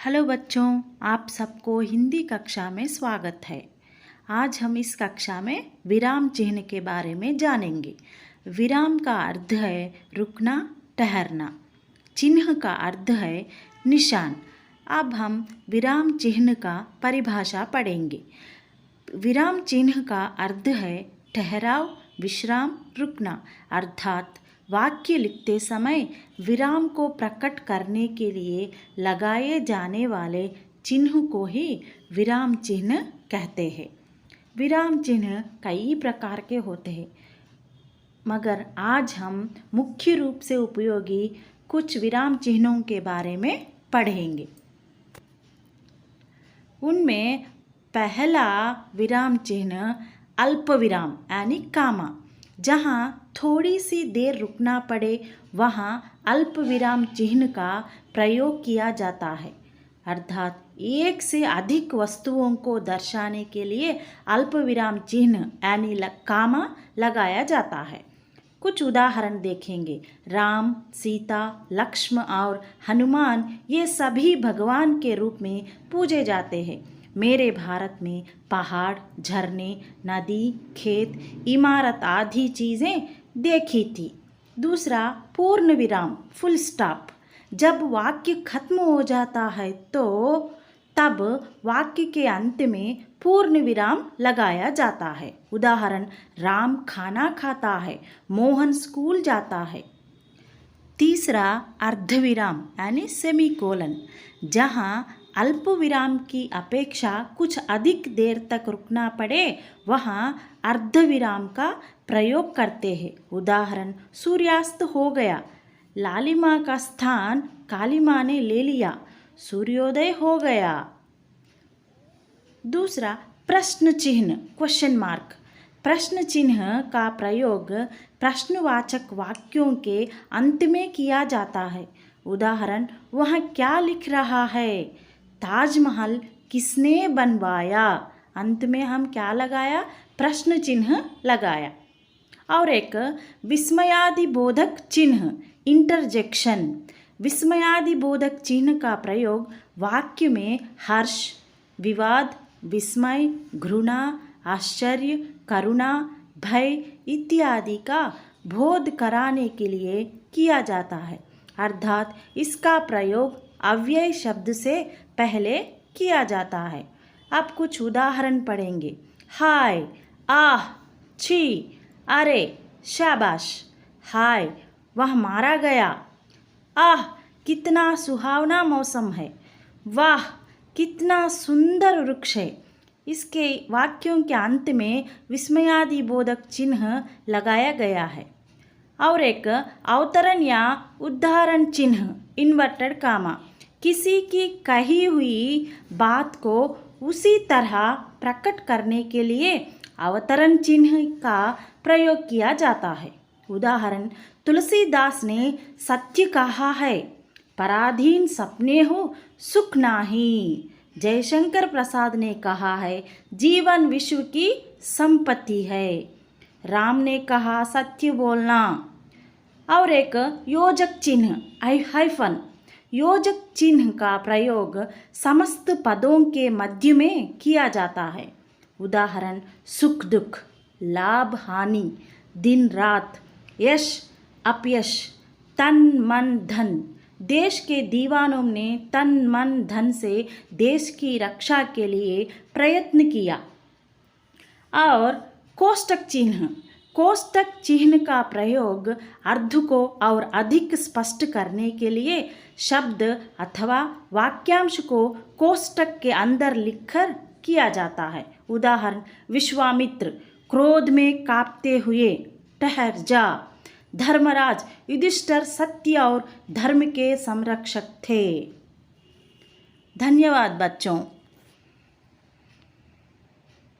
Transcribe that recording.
Hello बच्चों, आप सबको हिंदी कक्षा में स्वागत है। आज हम इस कक्षा में विराम चिन्ह के बारे में जानेंगे। विराम का अर्थ है रुकना, ठहरना। चिन्ह का अर्थ है निशान। अब हम विराम चिन्ह का परिभाषा पढ़ेंगे। विराम चिन्ह का अर्थ है ठहराव, विश्राम, रुकना। अर्थात वाक्य लिखते समय विराम को प्रकट करने के लिए लगाए जाने वाले चिन्ह को ही विराम चिन्ह कहते हैं। विराम चिन्ह कई प्रकार के होते हैं, मगर आज हम मुख्य रूप से उपयोगी कुछ विराम चिन्हों के बारे में पढ़ेंगे। उनमें पहला विराम चिन्ह अल्प विराम यानी कामा। जहाँ थोड़ी सी देर रुकना पड़े वहाँ अल्प विराम चिन्ह का प्रयोग किया जाता है। अर्थात एक से अधिक वस्तुओं को दर्शाने के लिए अल्प विराम चिन्ह यानी कामा लगाया जाता है। कुछ उदाहरण देखेंगे। राम, सीता, लक्ष्मण और हनुमान ये सभी भगवान के रूप में पूजे जाते हैं। मेरे भारत में पहाड़, झरने, नदी, खेत, इमारत आदि चीज़ें देखी थी। दूसरा पूर्ण विराम फुल स्टॉप। जब वाक्य खत्म हो जाता है तो तब वाक्य के अंत में पूर्ण विराम लगाया जाता है। उदाहरण, राम खाना खाता है, मोहन स्कूल जाता है। तीसरा अर्धविराम यानी सेमीकोलन। जहाँ अल्प विराम की अपेक्षा कुछ अधिक देर तक रुकना पड़े वहाँ अर्धविराम का प्रयोग करते हैं। उदाहरण, सूर्यास्त हो गया, लालिमा का स्थान कालिमा ने ले लिया, सूर्योदय हो गया। दूसरा प्रश्न चिन्ह क्वेश्चन मार्क। प्रश्न चिन्ह का प्रयोग प्रश्नवाचक वाक्यों के अंत में किया जाता है। उदाहरण, वह क्या लिख रहा है? ताजमहल किसने बनवाया? अंत में हम क्या लगाया? प्रश्न चिन्ह लगाया। और एक विस्मयादिबोधक चिन्ह इंटरजेक्शन। विस्मयादिबोधक चिन्ह का प्रयोग वाक्य में हर्ष, विवाद, विस्मय, घृणा, आश्चर्य, करुणा, भय इत्यादि का बोध कराने के लिए किया जाता है। अर्थात इसका प्रयोग अव्यय शब्द से पहले किया जाता है। अब कुछ उदाहरण पढ़ेंगे। हाय, आह, छी, अरे, शाबाश। हाय, वह मारा गया। आह, कितना सुहावना मौसम है। वाह, कितना सुंदर वृक्ष है। इसके वाक्यों के अंत में विस्मयादिबोधक चिन्ह लगाया गया है। और एक अवतरण या उदाहरण चिन्ह इन्वर्टेड कामा। किसी की कही हुई बात को उसी तरह प्रकट करने के लिए अवतरण चिन्ह का प्रयोग किया जाता है। उदाहरण, तुलसीदास ने सत्य कहा है, पराधीन सपने हो सुख नाही। जयशंकर प्रसाद ने कहा है, जीवन विश्व की संपत्ति है। राम ने कहा, सत्य बोलना। और एक योजक चिन्ह हाइफन। योजक चिन्ह का प्रयोग समस्त पदों के मध्य में किया जाता है। उदाहरण, सुख दुख, लाभ हानि, दिन रात, यश अपयश, तन मन धन। देश के दीवानों ने तन मन धन से देश की रक्षा के लिए प्रयत्न किया। और कोष्टक चिन्ह। कोष्टक चिन्ह का प्रयोग अर्थ को और अधिक स्पष्ट करने के लिए शब्द अथवा वाक्यांश को कोष्टक के अंदर लिखकर किया जाता है। उदाहरण, विश्वामित्र क्रोध में कांपते हुए, ठहर जा। धर्मराज युधिष्ठिर सत्य और धर्म के संरक्षक थे। धन्यवाद बच्चों।